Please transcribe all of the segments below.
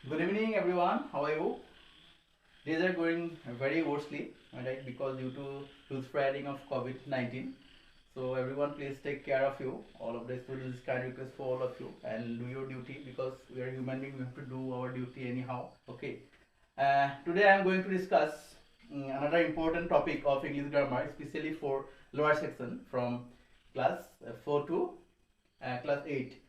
Good evening, everyone. How are you? Days are going very worsely, right? Because due to spreading of COVID-19. So everyone, please take care of you. All of the students, kind request for all of you, and do your duty because we are human beings. We have to do our duty anyhow. Okay. Today I am going to discuss another important topic of English grammar, especially for lower section from class 4 to class 8.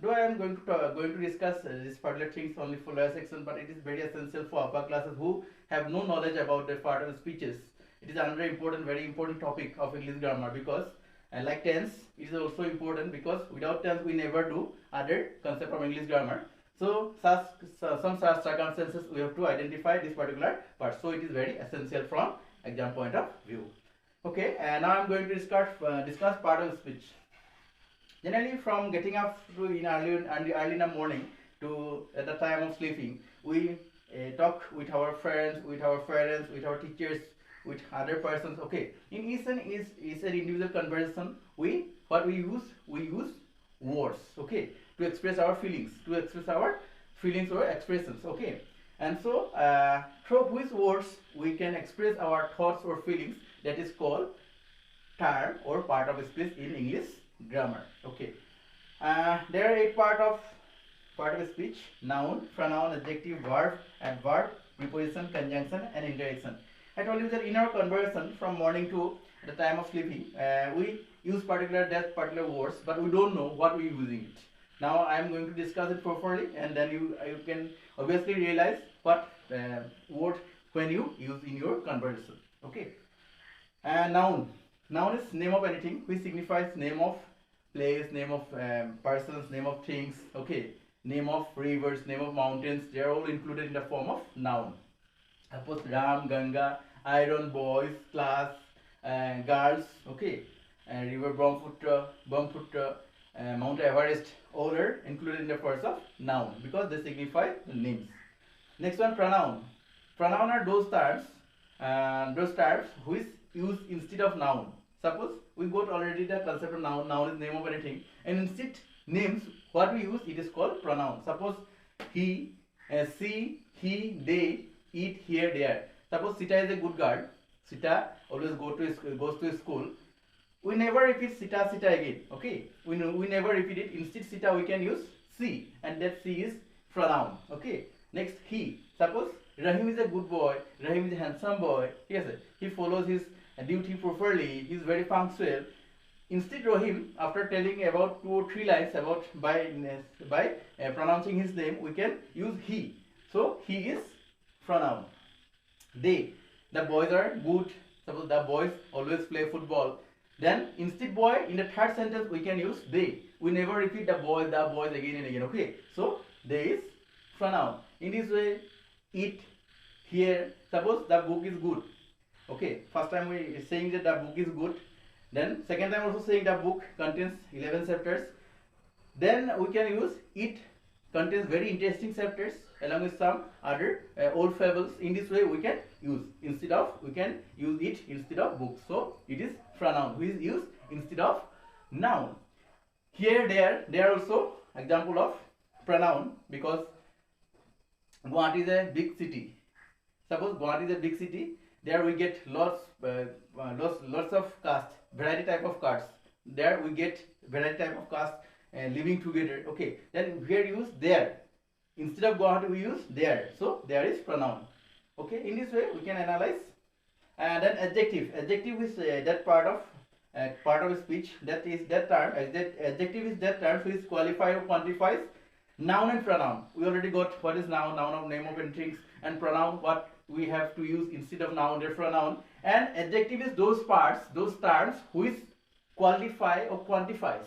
Though I am going to discuss these particular things only for lower section, but it is very essential for upper classes who have no knowledge about the part of speeches. It is another important, very important topic of English grammar because, like tense, it is also important because without tense we never do other concept of English grammar. So, some such circumstances we have to identify this particular part. So, it is very essential from exam point of view. Okay, and now I am going to discuss part of speech. Generally, from getting up to early in the morning to at the time of sleeping, we talk with our friends, with our parents, with our teachers, with other persons. Okay, in is an individual conversation. We use words. Okay, to express our feelings or expressions. Okay, and so through which words we can express our thoughts or feelings. That is called term or part of speech in English grammar. Okay, there are eight part of speech: noun, pronoun, adjective, verb, adverb, preposition, conjunction, and interjection. I told you that in our conversation from morning to the time of sleeping, we use particular words, but we don't know what we are using it. Now I am going to discuss it properly, and then you can obviously realize what word when you use in your conversation. Okay. Noun. Noun is name of anything which signifies name of place, name of persons, name of things. Okay. Name of rivers, name of mountains. They are all included in the form of noun. Suppose Ram, Ganga, iron, boys, class, girls. Okay. River Brahmaputra, Mount Everest. All are included in the form of noun because they signify names. Next one, pronoun. Pronoun are those terms which use instead of noun. Suppose we got already the concept of noun. Noun is name of anything, and instead names what we use it is called pronoun. Suppose he, she, he, they, eat, here, there. Suppose Sita is a good girl. Sita always goes to school. We never repeat Sita again. Okay, we never repeat it. Instead Sita we can use she, and that she is pronoun. Okay. Next, he. Suppose Rahim is a good boy. Rahim is a handsome boy. Yes, he follows his duty properly. He is very punctual. Instead, Rahim, after telling about 2 or 3 lines about by pronouncing his name, we can use he. So he is pronoun. They. The boys are good. Suppose the boys always play football. Then instead boy, in the third sentence we can use they. We never repeat the boys again and again. Okay. So they is pronoun. In this way, eat, here. Suppose the book is good. Okay, first time we saying that the book is good. Then second time also saying the book contains 11 chapters. Then we can use it contains very interesting chapters along with some other old fables. In this way we can use it instead of book. So it is pronoun which is used instead of noun. Here, they are also example of pronoun because Guwahati is a big city. Suppose Guwahati is a big city. There we get lots of caste, variety type of castes. There we get variety type of caste living together. Okay. Then here use there. Instead of Guwahati we use there. So there is pronoun. Okay. In this way we can analyze. And then adjective. Adjective is that part of speech. That is that term. Adjective is that term which qualifies or quantifies noun and pronoun. We already got what is noun of name of things, and pronoun what we have to use instead of noun, their pronoun. And adjective is those terms which qualifies or quantifies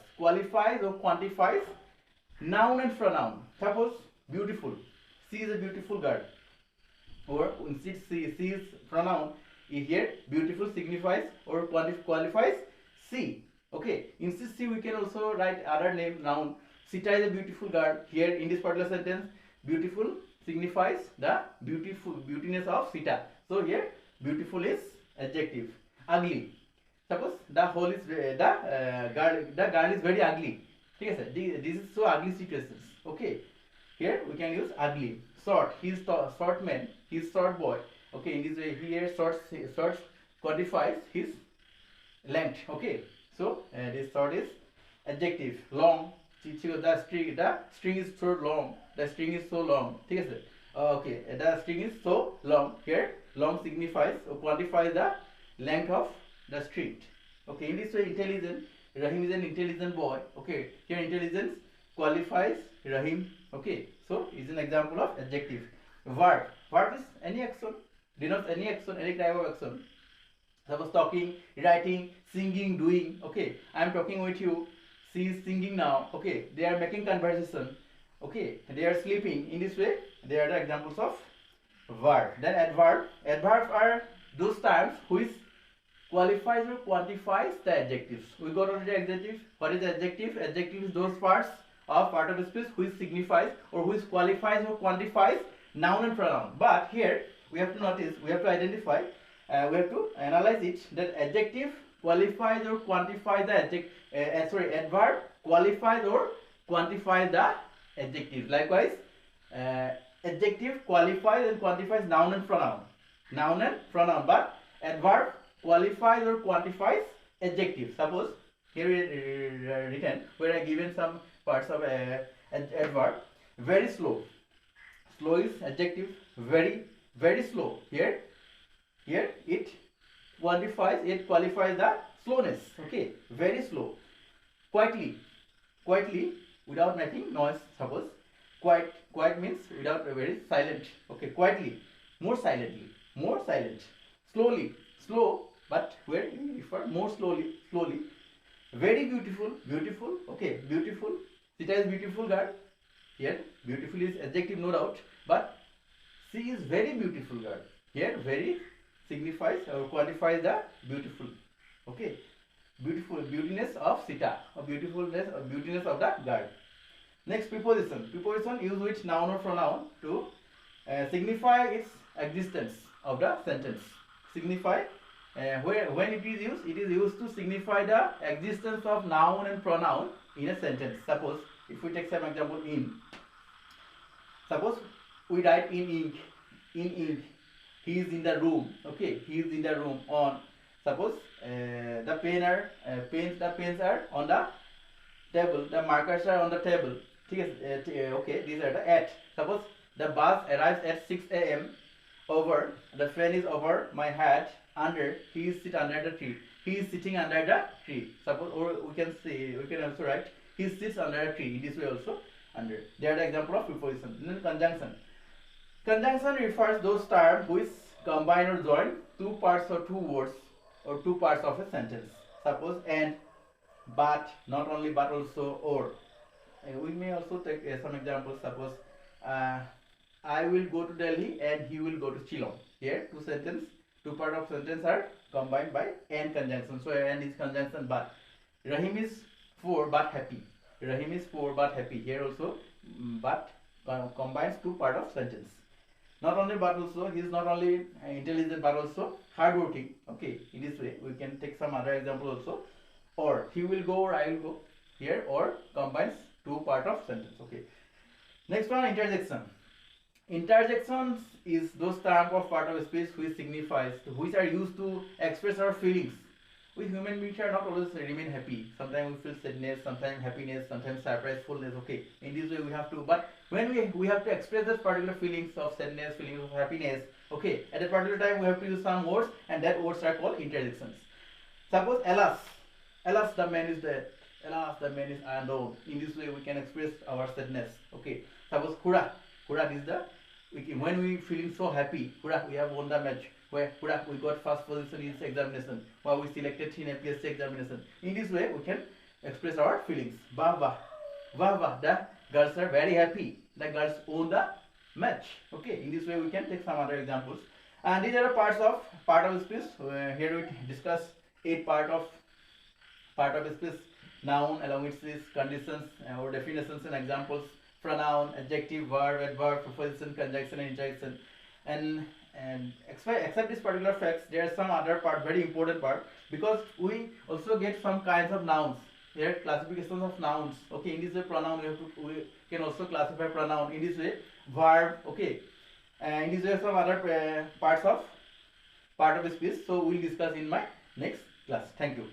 noun and pronoun. Suppose beautiful, she is a beautiful girl, or instead she is pronoun. Here beautiful signifies or qualifies she. Okay, instead she we can also write other name noun. Sita is a beautiful girl. Here in this particular sentence, beautiful signifies the beautiness of Sita. So here beautiful is adjective. Ugly. Suppose the girl is very ugly. This is so ugly situations. Okay. Here we can use ugly. Short, he's short man, he's short boy. Okay, in this way here short quantifies his length. Okay, so this short is adjective. Long, the string is so long, the string is so long. Okay, the string is so long. Here long signifies or quantifies the length of the string. Okay, in this way intelligent, Rahim is an intelligent boy. Okay, here intelligence qualifies Rahim. Okay, so is an example of adjective. Verb is any action, denotes any action, any type of action. Suppose talking, writing, singing, doing. Okay, I am talking with you, she is singing now. Okay, they are making conversation. Okay, they are sleeping. In this way they are the examples of verb. Then adverbs are those terms which qualifies or quantifies the adjectives. We got already adjective. What is adjective? Adjective is those parts of part of speech which signifies or which qualifies or quantifies noun and pronoun. But here we have to notice, we have to identify, we have to analyze it, that adjective qualifies or quantifies the adverb qualifies or quantifies the adjective. Likewise, adjective qualifies and quantifies noun and pronoun. But adverb qualifies or quantifies adjective. Suppose here written where I given some parts of adverb. Very slow. Slow is adjective. Very slow. Here it qualifies the slowness. Okay, very slow. Quietly without making noise. Suppose quiet means without very silent. Okay, quietly, more silent. Slowly, slow, but where you refer more slowly. Very beautiful. Okay, beautiful. Sita is beautiful girl. Here beautiful is adjective, no doubt, but she is very beautiful girl. Here very signifies or quantifies the beautiful. Okay, beautiness of Sita, or beautifulness or beautiness of the girl. Next, preposition used with noun or pronoun to signify its existence of the sentence. Signify when it is used to signify the existence of noun and pronoun in a sentence. Suppose if we take some example, suppose we write in ink, he is in the room. Okay, he is in the room. On, suppose the pens are on the table, the markers are on the table. Okay, these are the at. Suppose the bus arrives at 6 a.m. Over, the fan is over my head. Under, he is sitting under the tree. He is sitting under the tree. Suppose, or we can also write he sits under a tree. In this way also under. They are the example of preposition. Then conjunction. Conjunction refers those terms which combine or join two parts or two words or two parts of a sentence. Suppose and, but, not only but also or. We may also take some examples. Suppose I will go to Delhi and he will go to Shillong. Here two part of sentence are combined by and conjunction. So and is conjunction but. Rahim is poor but happy. Here also but combines two part of sentence. Not only but also, he is not only intelligent but also hardworking. Okay, in this way we can take some other example also. Or he will go or I will go. Here or combines two part of sentence. Okay. Next one, interjection. Interjections is those terms of part of speech which are used to express our feelings. We human beings are not always remain happy. Sometimes we feel sadness, sometimes happiness, sometimes surprisefulness. Okay, in this way we have to. But when we have to express those particular feelings of sadness, feelings of happiness. Okay, at a particular time we have to use some words, and that words are called interjections. Suppose alas the man is dead. Alas the man is unknown. In this way we can express our sadness. Okay. Suppose hurrah is the when we feeling so happy. Hurrah, we have won the match. Where hurrah, we got first position in this examination. Where we selected in APSC examination. In this way we can express our feelings. Wah, the girls are very happy. The girls won the match. Okay. In this way we can take some other examples. And these are the part of speech. Here we discuss 8 part of speech. Noun along with its conditions or definitions and examples. Pronoun, adjective, verb, adverb, preposition, conjunction, and interjection. And except this particular facts, there are some other part, very important part, because we also get some kinds of nouns. here classifications of nouns. Okay, in this way pronoun we can also classify pronoun in this way, verb. Okay, and in this way some other part of speech. So we'll discuss in my next class. Thank you.